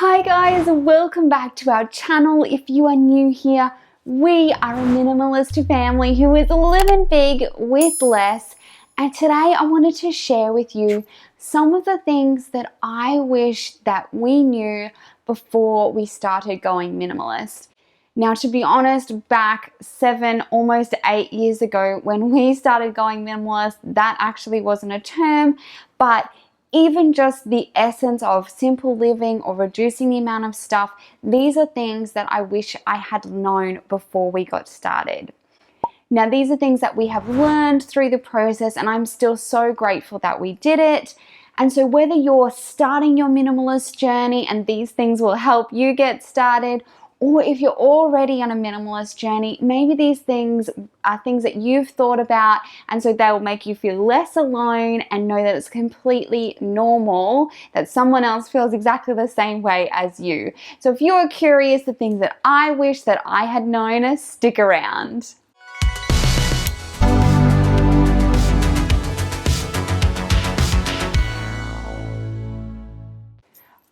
Hi guys, welcome back to our channel. If you are new here, we are a minimalist family who is living big with less. And today I wanted to share with you some of the things that I wish that we knew before we started going minimalist. Now, to be honest, back 7, almost 8 years ago when we started going minimalist, that actually wasn't a term, but even just the essence of simple living or reducing the amount of stuff, these are things that I wish I had known before we got started. Now, these are things that we have learned through the process, and I'm still so grateful that we did it. And so whether you're starting your minimalist journey and these things will help you get started, or if you're already on a minimalist journey, maybe these things are things that you've thought about, and so they will make you feel less alone and know that it's completely normal that someone else feels exactly the same way as you. So if you're curious, the things that I wish that I had known, stick around.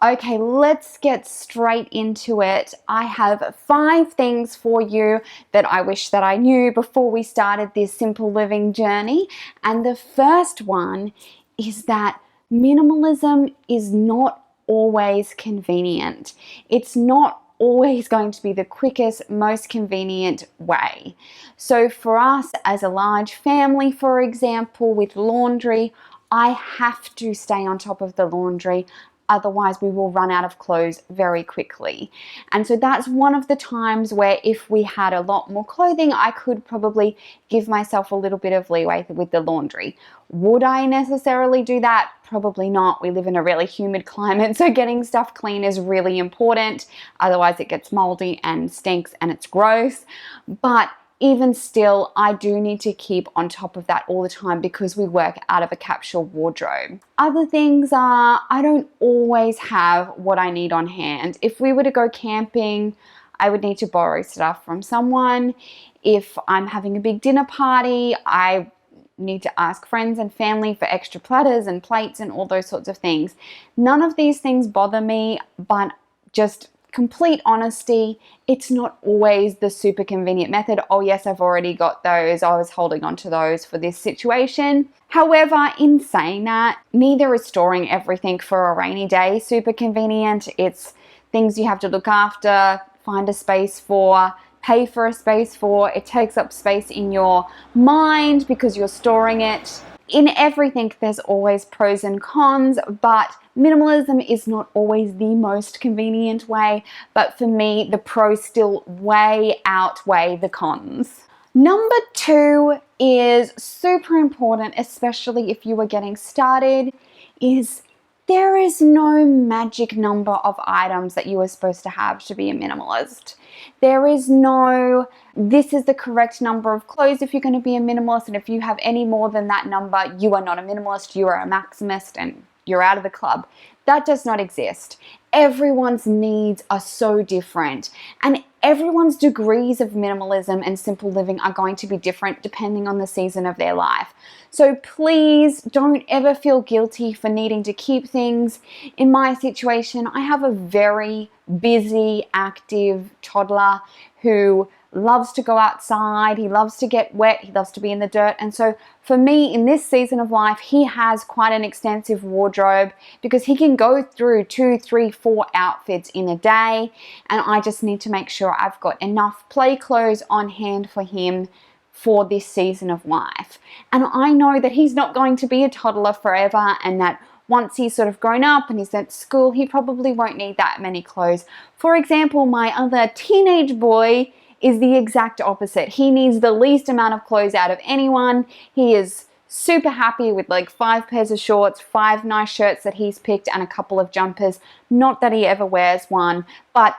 Okay, let's get straight into it. I have 5 things for you that I wish that I knew before we started this simple living journey. And the first one is that minimalism is not always convenient. It's not always going to be the quickest, most convenient way. So for us as a large family, for example, with laundry, I have to stay on top of the laundry. Otherwise, we will run out of clothes very quickly. And so that's one of the times where if we had a lot more clothing, I could probably give myself a little bit of leeway with the laundry. Would I necessarily do that? Probably not. We live in a really humid climate, so getting stuff clean is really important. Otherwise, it gets moldy and stinks and it's gross. But even still, I do need to keep on top of that all the time because we work out of a capsule wardrobe. Other things are, I don't always have what I need on hand. If we were to go camping, I would need to borrow stuff from someone. If I'm having a big dinner party, I need to ask friends and family for extra platters and plates and all those sorts of things. None of these things bother me, but just complete honesty, it's not always the super convenient method. Oh yes, I've already got those. I was holding on to those for this situation. However, in saying that, neither is storing everything for a rainy day super convenient. It's things you have to look after, find a space for, pay for a space for. It takes up space in your mind because you're storing it. In everything, there's always pros and cons, but minimalism is not always the most convenient way, but for me, the pros still way outweigh the cons. Number 2 is super important, especially if you are getting started, is there is no magic number of items that you are supposed to have to be a minimalist. There is no, this is the correct number of clothes if you're going to be a minimalist, and if you have any more than that number, you are not a minimalist, you are a maximist, and you're out of the club. That does not exist. Everyone's needs are so different, and everyone's degrees of minimalism and simple living are going to be different depending on the season of their life. So please don't ever feel guilty for needing to keep things. In my situation, I have a very busy, active toddler who loves to go outside, he loves to get wet, he loves to be in the dirt. And so for me, in this season of life, he has quite an extensive wardrobe because he can go through 2, 3, 4 outfits in a day. And I just need to make sure I've got enough play clothes on hand for him for this season of life. And I know that he's not going to be a toddler forever, and that once he's sort of grown up and he's at school, he probably won't need that many clothes. For example, my other teenage boy is the exact opposite. He needs the least amount of clothes out of anyone. He is super happy with like 5 pairs of shorts, 5 nice shirts that he's picked, and a couple of jumpers. Not that he ever wears one, but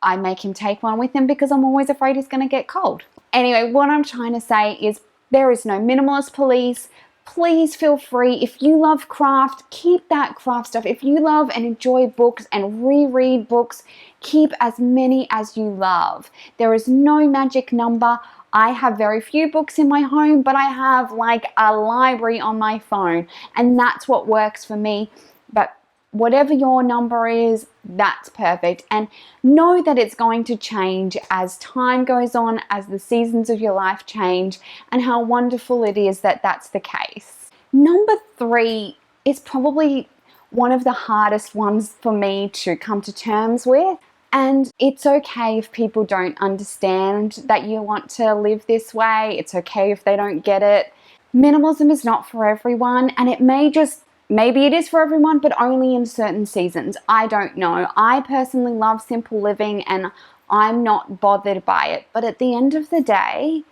I make him take one with him because I'm always afraid he's going to get cold. Anyway, what I'm trying to say is there is no minimalist police. Please feel free. If you love craft, keep that craft stuff. If you love and enjoy books and reread books, keep as many as you love. There is no magic number. I have very few books in my home, but I have like a library on my phone, and that's what works for me. But whatever your number is, that's perfect. And know that it's going to change as time goes on, as the seasons of your life change, and how wonderful it is that that's the case. Number 3 is probably one of the hardest ones for me to come to terms with. And it's okay if people don't understand that you want to live this way. It's okay if they don't get it. Minimalism is not for everyone, and maybe it is for everyone, but only in certain seasons. I don't know. I personally love simple living and I'm not bothered by it. But at the end of the day,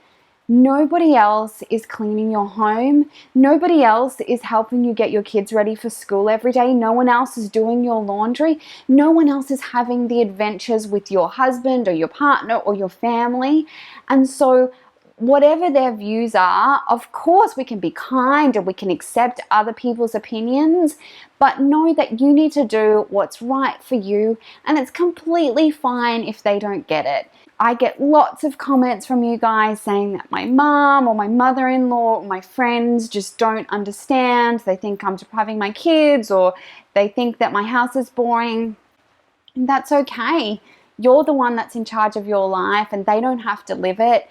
nobody else is cleaning your home. Nobody else is helping you get your kids ready for school every day. No one else is doing your laundry. No one else is having the adventures with your husband or your partner or your family. And so whatever their views are, of course we can be kind and we can accept other people's opinions, but know that you need to do what's right for you, and it's completely fine if they don't get it. I get lots of comments from you guys saying that my mom or my mother-in-law or my friends just don't understand. They think I'm depriving my kids, or they think that my house is boring. That's okay. You're the one that's in charge of your life and they don't have to live it.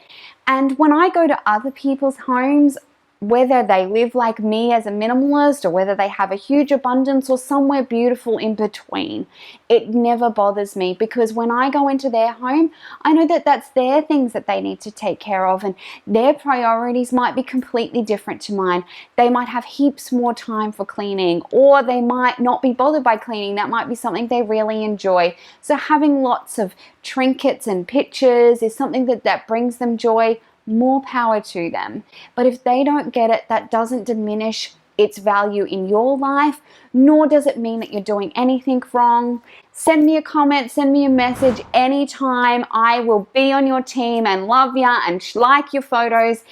And when I go to other people's homes, whether they live like me as a minimalist or whether they have a huge abundance or somewhere beautiful in between, it never bothers me, because when I go into their home, I know that that's their things that they need to take care of, and their priorities might be completely different to mine. They might have heaps more time for cleaning, or they might not be bothered by cleaning. That might be something they really enjoy. So having lots of trinkets and pictures is something that brings them joy. More power to them. But if they don't get it, that doesn't diminish its value in your life, nor does it mean that you're doing anything wrong. Send me a comment, send me a message anytime. I will be on your team and love ya and like your photos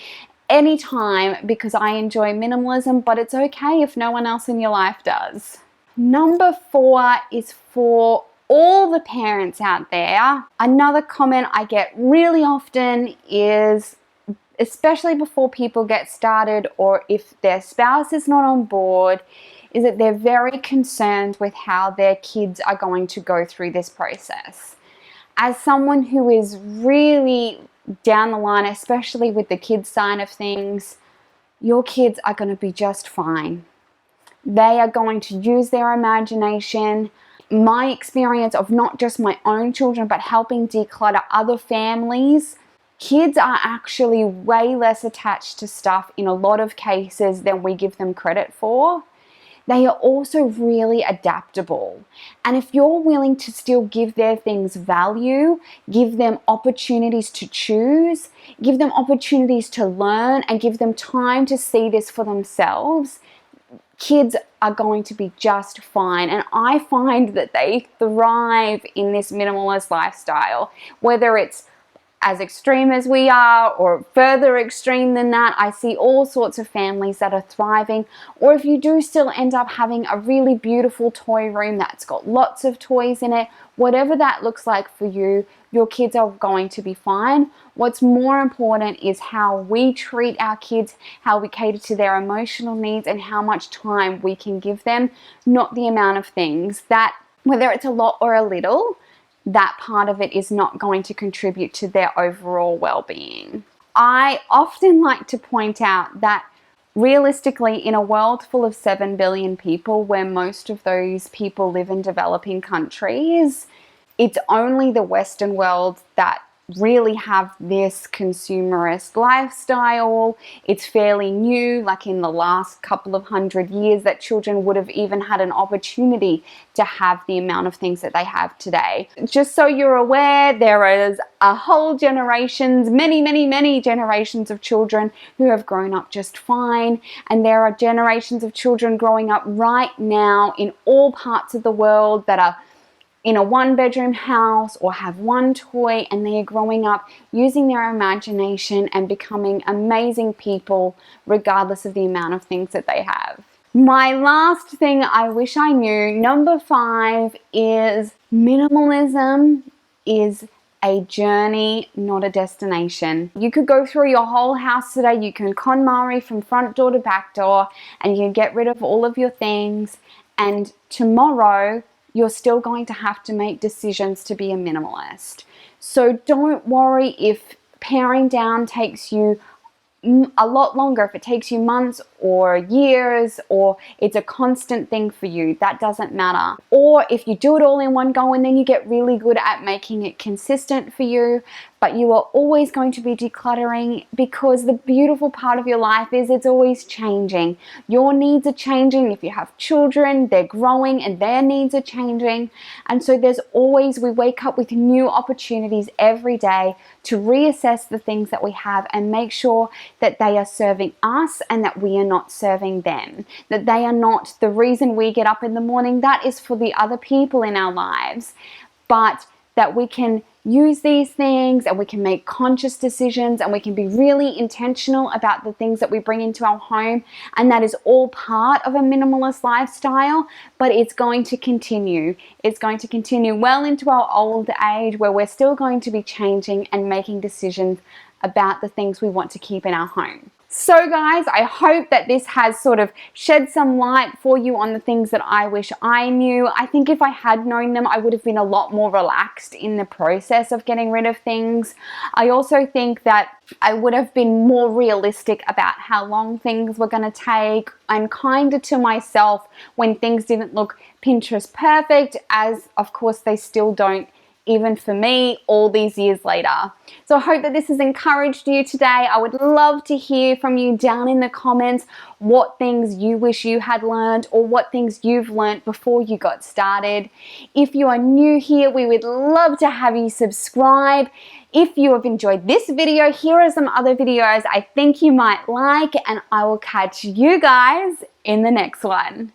anytime, because I enjoy minimalism, but it's okay if no one else in your life does. Number 4 is for all the parents out there. Another comment I get really often is, especially before people get started or if their spouse is not on board, is that they're very concerned with how their kids are going to go through this process. As someone who is really down the line, especially with the kids side of things, your kids are going to be just fine. They are going to use their imagination. My experience of not just my own children, but helping declutter other families, kids are actually way less attached to stuff in a lot of cases than we give them credit for. They are also really adaptable. And if you're willing to still give their things value, give them opportunities to choose, give them opportunities to learn, and give them time to see this for themselves, kids are going to be just fine. And I find that they thrive in this minimalist lifestyle, whether it's as extreme as we are or further extreme than that. I see all sorts of families that are thriving. Or if you do still end up having a really beautiful toy room that's got lots of toys in it, whatever that looks like for you, your kids are going to be fine. What's more important is how we treat our kids, how we cater to their emotional needs, and how much time we can give them, not the amount of things. That, whether it's a lot or a little, that part of it is not going to contribute to their overall well-being. I often like to point out that realistically, in a world full of 7 billion people, where most of those people live in developing countries, it's only the Western world that really have this consumerist lifestyle. It's fairly new, like in the last couple of 100 years, that children would have even had an opportunity to have the amount of things that they have today. Just so you're aware, there is a whole generations, many generations of children who have grown up just fine, and there are generations of children growing up right now in all parts of the world that are in a 1-bedroom house or have one toy, and they are growing up using their imagination and becoming amazing people regardless of the amount of things that they have. My last thing I wish I knew, number 5, is minimalism is a journey, not a destination. You could go through your whole house today, you can KonMari from front door to back door, and you can get rid of all of your things, and tomorrow you're still going to have to make decisions to be a minimalist. So don't worry if paring down takes you a lot longer, if it takes you months or years, or it's a constant thing for you. That doesn't matter. Or if you do it all in one go and then you get really good at making it consistent for you, but you are always going to be decluttering, because the beautiful part of your life is it's always changing. Your needs are changing. If you have children, they're growing and their needs are changing. And so there's always, we wake up with new opportunities every day to reassess the things that we have and make sure that they are serving us and that we are not serving them. That they are not the reason we get up in the morning. That is for the other people in our lives. But that we can use these things and we can make conscious decisions and we can be really intentional about the things that we bring into our home, and that is all part of a minimalist lifestyle. But it's going to continue. It's going to continue well into our old age, where we're still going to be changing and making decisions about the things we want to keep in our home. So guys, I hope that this has sort of shed some light for you on the things that I wish I knew. I think if I had known them, I would have been a lot more relaxed in the process of getting rid of things. I also think that I would have been more realistic about how long things were going to take, and kinder to myself when things didn't look Pinterest perfect, as of course they still don't, even for me, all these years later. So I hope that this has encouraged you today. I would love to hear from you down in the comments what things you wish you had learned, or what things you've learned before you got started. If you are new here, we would love to have you subscribe. If you have enjoyed this video, here are some other videos I think you might like, and I will catch you guys in the next one.